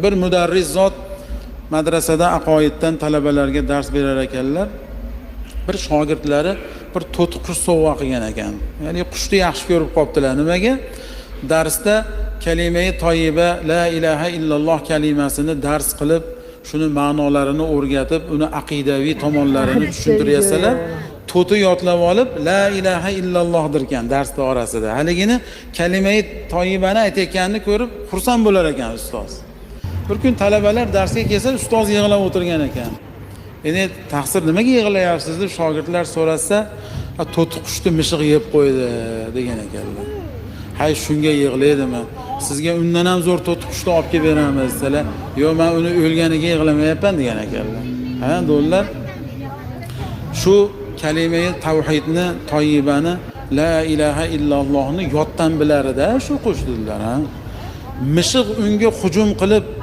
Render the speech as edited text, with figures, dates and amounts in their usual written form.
bir mudarris zot madrasada aqoiddan talabalarga dars berar ekanlar. Bir shogirdlari bir to'ti qush sovg'a qilgan ekan. Ya'ni qushni yaxshi ko'rib qoptilar. Nimaga? Darsda kalima-i toyiba la ilaha illalloh kalimasini dars qilib, shuni ma'nolarini o'rgatib, uni aqidaviy tomonlarini tushuntirsalar, to'ti yodlab olib la ilaha illallohdir ekan darsda orasida. Haligini kalima-i toyibani aytayotganini ko'rib xursand bo'lar ekan ustoz. Bir kun talabalar darsga kelsa, ustoz yig'lab o'tirgan ekan. Endi taqsir nimaga yig'layapsiz deb shogirdlar so'rasa, to'ti qushni mishiq yeb qo'ydi degan ekanlar. Hay shunga yig'laydimi? Sizga undan ham zo'r to'ti qushni olib kelib beramiz desalar, "Yo'q, men uni o'lganiga yig'lamayapman" degan ekanlar. Ha, do'llar. Shu kalima-i tavhidni, toyibani, la ilaha illallohni yoddan bilarida shu qush dedilar, ha. Mishiq unga hujum qilib